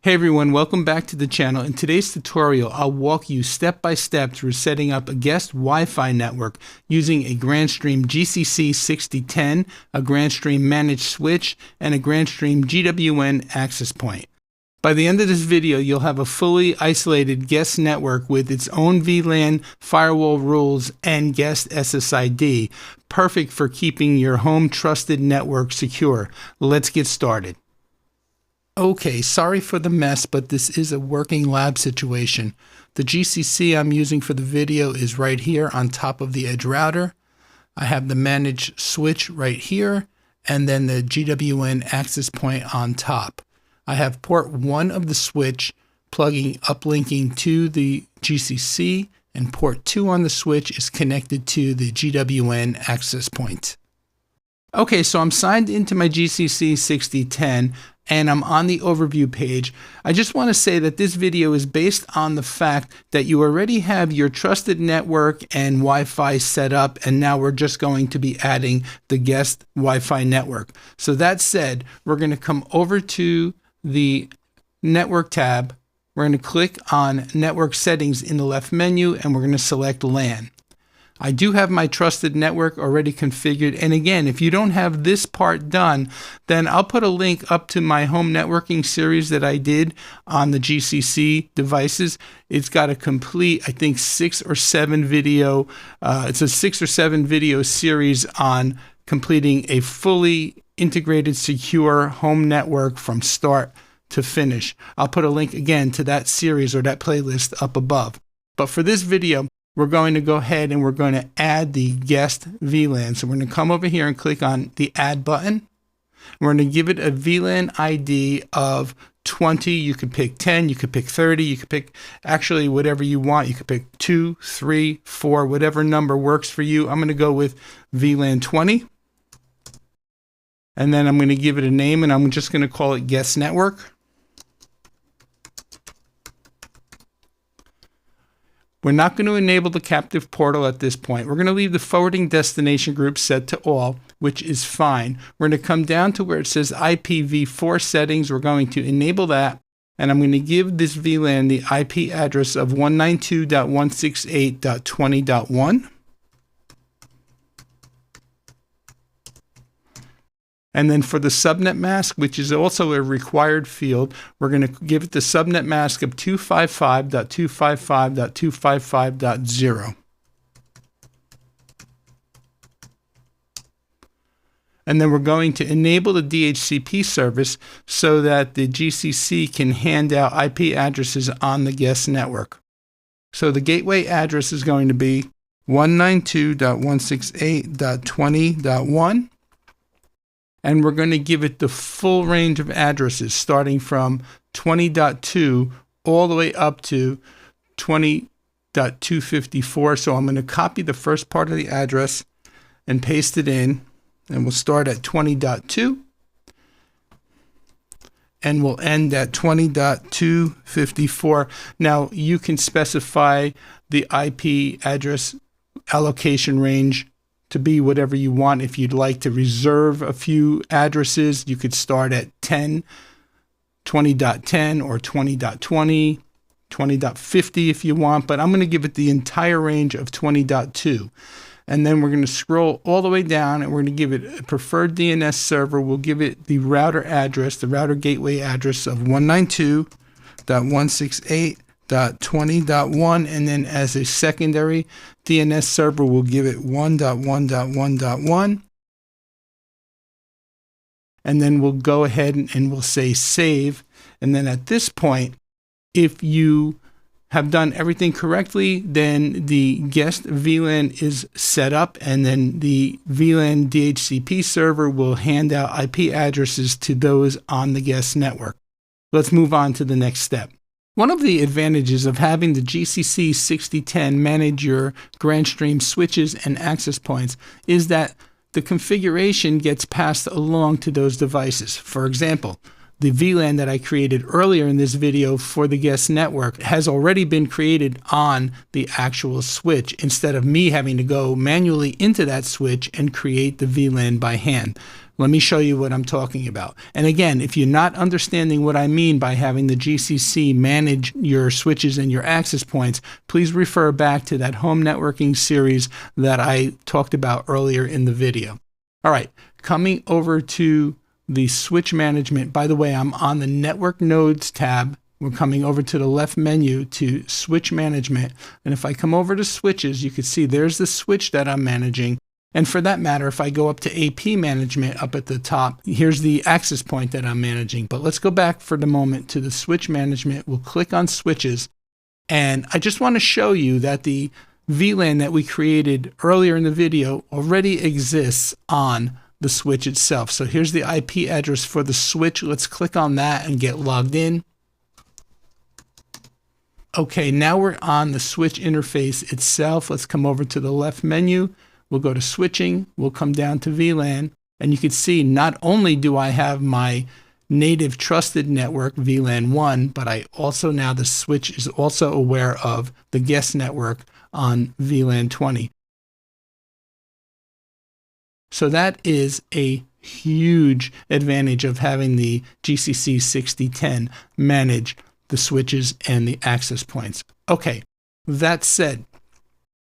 Hey everyone, welcome back to the channel. In today's tutorial, I'll walk you step by step through setting up a guest Wi-Fi network using a Grandstream GCC6010, a Grandstream Managed Switch, and a Grandstream GWN Access Point. By the end of this video, you'll have a fully isolated guest network with its own VLAN, firewall rules, and guest SSID, perfect for keeping your home trusted network secure. Let's get started. Okay, sorry for the mess, but this is a working lab situation. The GCC I'm using for the video is right here on top of the edge router. I have the managed switch right here, and then the GWN access point on top. I have port 1 of the switch uplinking to the GCC, and port 2 on the switch is connected to the GWN access point. Okay, so I'm signed into my GCC6010 and I'm on the overview page. I just want to say that this video is based on the fact that you already have your trusted network and Wi-Fi set up, and now we're just going to be adding the guest Wi-Fi network. So that said, we're going to come over to the network tab. We're going to click on network settings in the left menu, and we're going to select LAN. I do have my trusted network already configured, and again, if you don't have this part done, then I'll put a link up to my home networking series that I did on the GCC devices. It's got a complete, I think, 6 or 7 video, it's a 6 or 7 video series on completing a fully integrated, secure home network from start to finish. I'll put a link again to that series or that playlist up above. But for this video, we're going to go ahead and we're going to add the guest VLAN. So we're going to come over here and click on the add button. We're going to give it a VLAN ID of 20. You could pick 10, you could pick 30, you could pick actually whatever you want. You could pick 2, 3, 4, whatever number works for you. I'm going to go with VLAN 20. And then I'm going to give it a name, and I'm just going to call it guest network. We're not going to enable the captive portal at this point. We're going to leave the forwarding destination group set to all, which is fine. We're going to come down to where it says IPv4 settings. We're going to enable that, and I'm going to give this VLAN the IP address of 192.168.20.1. And then for the subnet mask, which is also a required field, we're going to give it the subnet mask of 255.255.255.0. And then we're going to enable the DHCP service so that the GCC can hand out IP addresses on the guest network. So the gateway address is going to be 192.168.20.1. And we're going to give it the full range of addresses starting from 20.2 all the way up to 20.254. So I'm going to copy the first part of the address and paste it in. And we'll start at 20.2 and we'll end at 20.254. Now you can specify the IP address allocation range to be whatever you want. If you'd like to reserve a few addresses, you could start at 20.10 or 20.20, 20.50 if you want, but I'm going to give it the entire range of 20.2. And then we're going to scroll all the way down and we're going to give it a preferred DNS server. We'll give it the router address, the router gateway address of 192.168.20.1, and then as a secondary DNS server, we'll give it 1.1.1.1. And then we'll go ahead and we'll say save. And then at this point, if you have done everything correctly, then the guest VLAN is set up, and then the VLAN DHCP server will hand out IP addresses to those on the guest network. Let's move on to the next step. One of the advantages of having the GCC6010 manage your Grandstream switches and access points is that the configuration gets passed along to those devices. For example, the VLAN that I created earlier in this video for the guest network has already been created on the actual switch instead of me having to go manually into that switch and create the VLAN by hand. Let me show you what I'm talking about. And again, if you're not understanding what I mean by having the GCC manage your switches and your access points, please refer back to that home networking series that I talked about earlier in the video. All right, coming over to the switch management. By the way, I'm on the network nodes tab. We're coming over to the left menu to switch management. And if I come over to switches, you can see there's the switch that I'm managing. And for that matter, if I go up to AP management up at the top, here's the access point that I'm managing. But let's go back for the moment to the switch management. We'll click on switches. And I just want to show you that the VLAN that we created earlier in the video already exists on the switch itself. So here's the IP address for the switch. Let's click on that and get logged in. Okay, now we're on the switch interface itself. Let's come over to the left menu. We'll go to switching. We'll come down to VLAN. And you can see not only do I have my native trusted network VLAN 1, but I also now the switch is also aware of the guest network on VLAN 20. So that is a huge advantage of having the GCC6010 manage the switches and the access points. Okay, that said,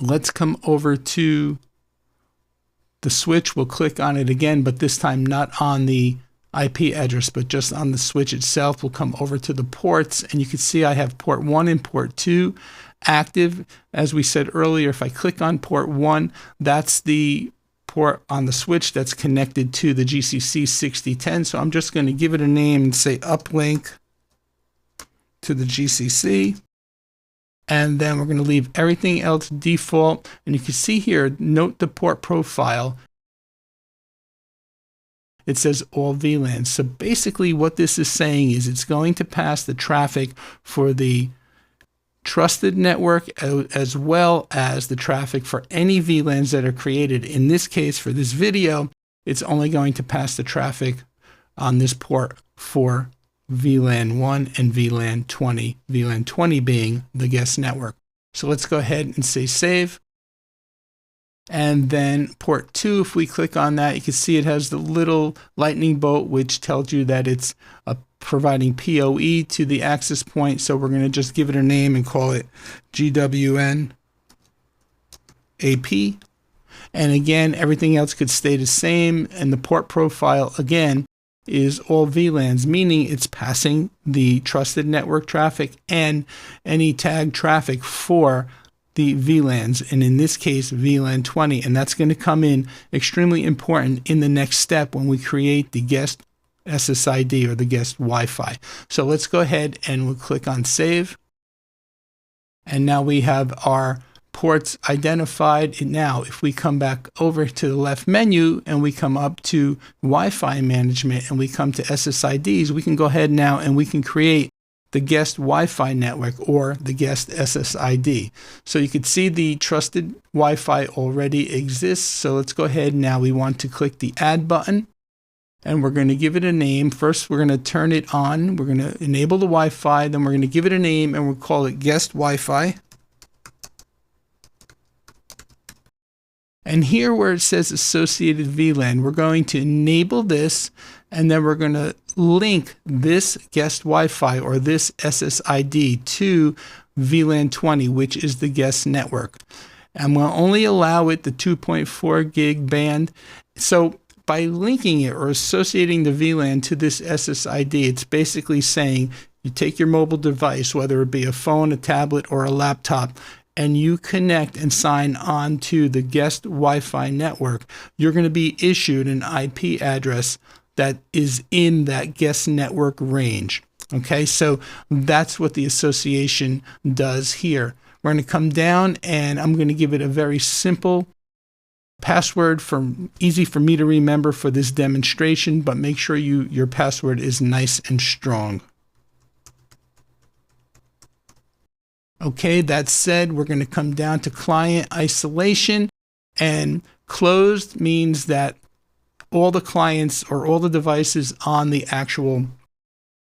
let's come over to the switch. We'll click on it again, but this time not on the IP address, but just on the switch itself. We'll come over to the ports, and you can see I have port 1 and port 2 active. As we said earlier, if I click on port 1, that's the port on the switch that's connected to the GCC6010. So I'm just going to give it a name and say uplink to the GCC. And then we're going to leave everything else default. And you can see here, note the port profile. It says all VLANs. So basically what this is saying is it's going to pass the traffic for the trusted network as well as the traffic for any VLANs that are created. In this case, for this video, it's only going to pass the traffic on this port for VLAN 1 and VLAN 20, VLAN 20 being the guest network. So let's go ahead and say save. And then port 2, if we click on that, you can see it has the little lightning bolt, which tells you that it's providing PoE to the access point. So we're going to just give it a name and call it GWN AP. And again, everything else could stay the same. And the port profile, again, is all VLANs, meaning it's passing the trusted network traffic and any tagged traffic for the VLANs, and in this case VLAN 20, and that's going to come in extremely important in the next step when we create the guest SSID or the guest Wi-Fi. So let's go ahead and we'll click on save, and now we have our ports identified. And now if we come back over to the left menu and we come up to Wi-Fi management and we come to SSIDs, we can go ahead now and we can create the guest Wi-Fi network or the guest SSID. So you can see the trusted Wi-Fi already exists. So let's go ahead now. We want to click the add button and we're going to give it a name. First, we're going to turn it on. We're going to enable the Wi-Fi. Then we're going to give it a name and we'll call it guest Wi-Fi. And here where it says associated VLAN, we're going to enable this, and then we're going to link this guest Wi-Fi or this SSID to VLAN 20, which is the guest network. And we'll only allow it the 2.4 gig band. So by linking it or associating the VLAN to this SSID, it's basically saying you take your mobile device, whether it be a phone, a tablet, or a laptop, and you connect and sign on to the guest Wi-Fi network, you're going to be issued an IP address that is in that guest network range. Okay, so that's what the association does here. We're going to come down and I'm going to give it a very simple password, easy for me to remember for this demonstration, but make sure your password is nice and strong. Okay, that said, we're going to come down to client isolation, and closed means that all the clients or all the devices on the actual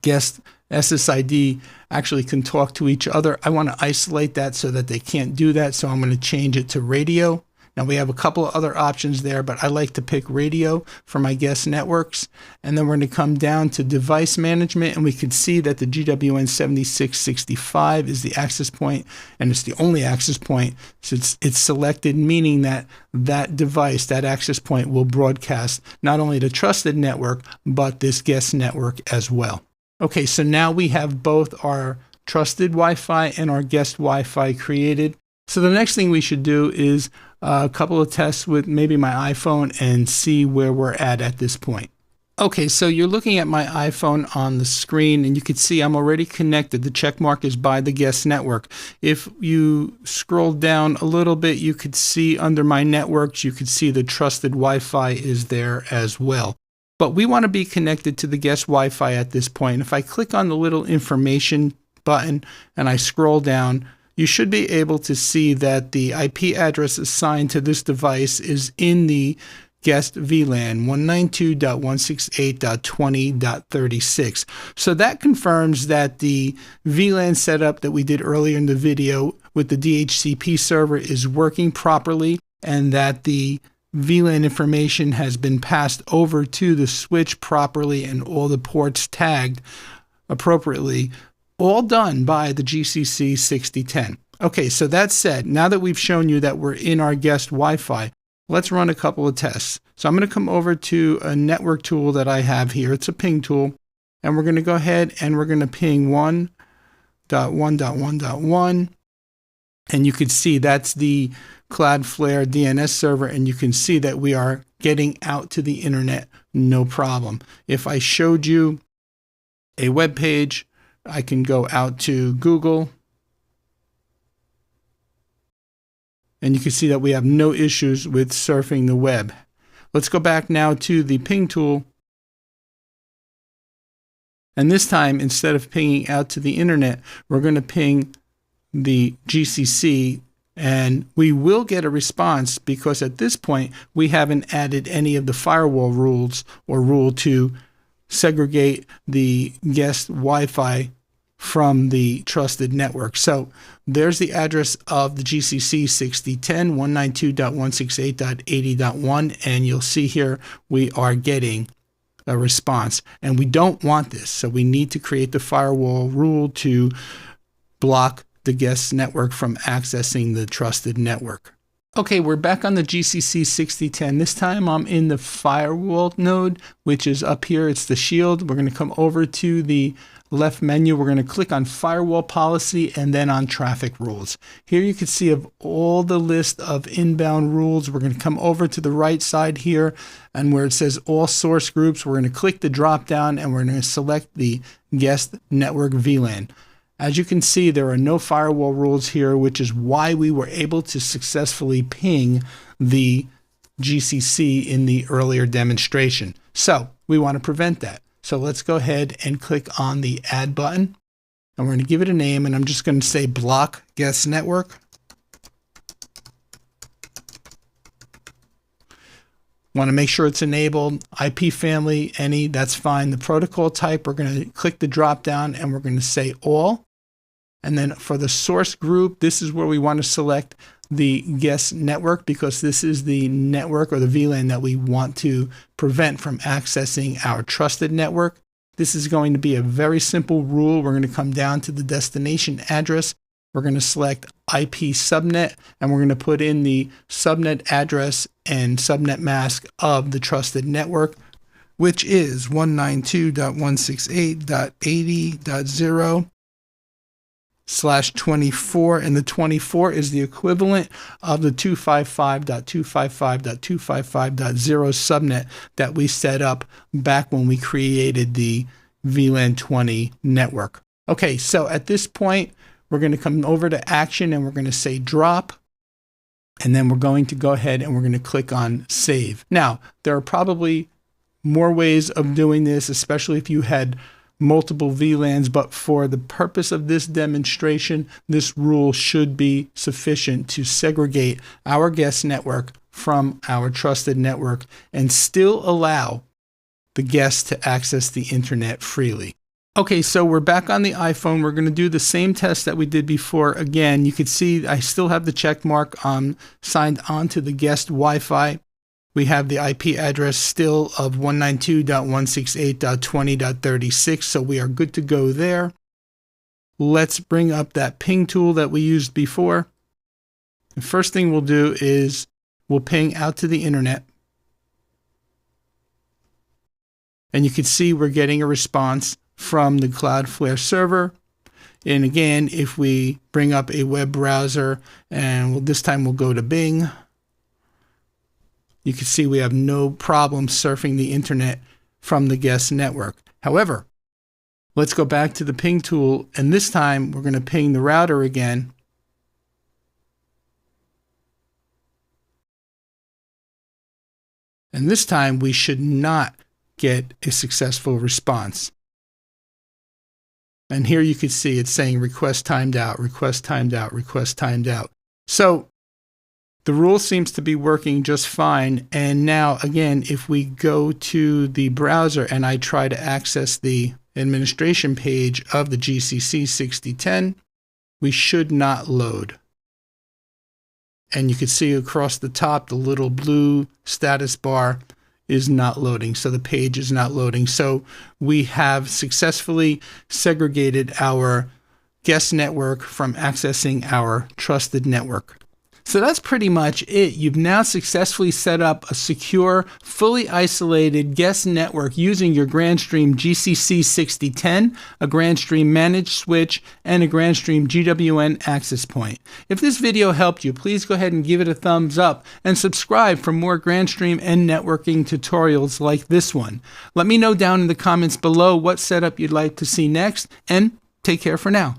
guest SSID actually can talk to each other. I want to isolate that so that they can't do that. So I'm going to change it to radio. Now we have a couple of other options there, but I like to pick radio for my guest networks. And then we're going to come down to device management, and we can see that the GWN 7665 is the access point, and it's the only access point. So it's selected, meaning that that device, that access point, will broadcast not only the trusted network, but this guest network as well. Okay, so now we have both our trusted Wi-Fi and our guest Wi-Fi created. So the next thing we should do is a couple of tests with maybe my iPhone and see where we're at this point. Okay, so you're looking at my iPhone on the screen, and you can see I'm already connected. The check mark is by the guest network. If you scroll down a little bit, you could see under my networks, you could see the trusted Wi-Fi is there as well. But we want to be connected to the guest Wi-Fi at this point. If I click on the little information button and I scroll down, you should be able to see that the IP address assigned to this device is in the guest VLAN 192.168.20.36. So that confirms that the VLAN setup that we did earlier in the video with the DHCP server is working properly, and that the VLAN information has been passed over to the switch properly and all the ports tagged appropriately, all done by the GCC6010. Okay, so that said, now that we've shown you that we're in our guest Wi-Fi, let's run a couple of tests. So I'm going to come over to a network tool that I have here. It's a ping tool, and we're going to go ahead and we're going to ping 1.1.1.1, and you can see that's the Cloudflare DNS server, and you can see that we are getting out to the internet no problem. If I showed you a web page, I can go out to Google, and you can see that we have no issues with surfing the web. Let's go back now to the ping tool. And this time, instead of pinging out to the internet, we're going to ping the GCC, and we will get a response because at this point, we haven't added any of the firewall rules or rule to segregate the guest Wi-Fi from the trusted network. So there's the address of the GCC6010 192.168.80.1, and you'll see here we are getting a response, and we don't want this. So we need to create the firewall rule to block the guest network from accessing the trusted network. Okay, we're back on the GCC6010. This time I'm in the firewall node, which is up here. It's the shield. We're going to come over to the left menu. We're going to click on firewall policy and then on traffic rules. Here you can see of all the list of inbound rules. We're going to come over to the right side here, and where it says all source groups, we're going to click the drop down and we're going to select the guest network VLAN. As you can see, there are no firewall rules here, which is why we were able to successfully ping the GCC in the earlier demonstration. So we want to prevent that. So let's go ahead and click on the add button, and we're going to give it a name, and I'm just going to say block guest network. Want to make sure it's enabled. IP family, any, that's fine. The protocol type, we're going to click the drop down and we're going to say all. And then for the source group, this is where we want to select the guest network, because this is the network or the VLAN that we want to prevent from accessing our trusted network. This is going to be a very simple rule. We're going to come down to the destination address. We're going to select IP subnet, and we're going to put in the subnet address and subnet mask of the trusted network, which is 192.168.80.0/24, and the 24 is the equivalent of the 255.255.255.0 subnet that we set up back when we created the VLAN 20 network. Okay, so at this point, we're going to come over to action and we're going to say drop, and then we're going to go ahead and we're going to click on save. Now, there are probably more ways of doing this, especially if you had multiple VLANs, but for the purpose of this demonstration, this rule should be sufficient to segregate our guest network from our trusted network and still allow the guests to access the internet freely. Okay, so we're back on the iPhone. We're going to do the same test that we did before. Again, you can see I still have the check mark signed on to the guest Wi-Fi. We have the IP address still of 192.168.20.36, so we are good to go there. Let's bring up that ping tool that we used before. The first thing we'll do is we'll ping out to the internet. And you can see we're getting a response from the Cloudflare server. And again, if we bring up a web browser, and this time we'll go to Bing, you can see we have no problem surfing the internet from the guest network. However, let's go back to the ping tool, and this time we're going to ping the router again. And this time we should not get a successful response. And here you can see it's saying request timed out, request timed out, request timed out. So the rule seems to be working just fine. And now, again, if we go to the browser and I try to access the administration page of the GCC6010, we should not load. And you can see across the top, the little blue status bar is not loading. So the page is not loading. So we have successfully segregated our guest network from accessing our trusted network. So that's pretty much it. You've now successfully set up a secure, fully isolated guest network using your Grandstream GCC6010, a Grandstream Managed Switch, and a Grandstream GWN Access Point. If this video helped you, please go ahead and give it a thumbs up and subscribe for more Grandstream and networking tutorials like this one. Let me know down in the comments below what setup you'd like to see next, and take care for now.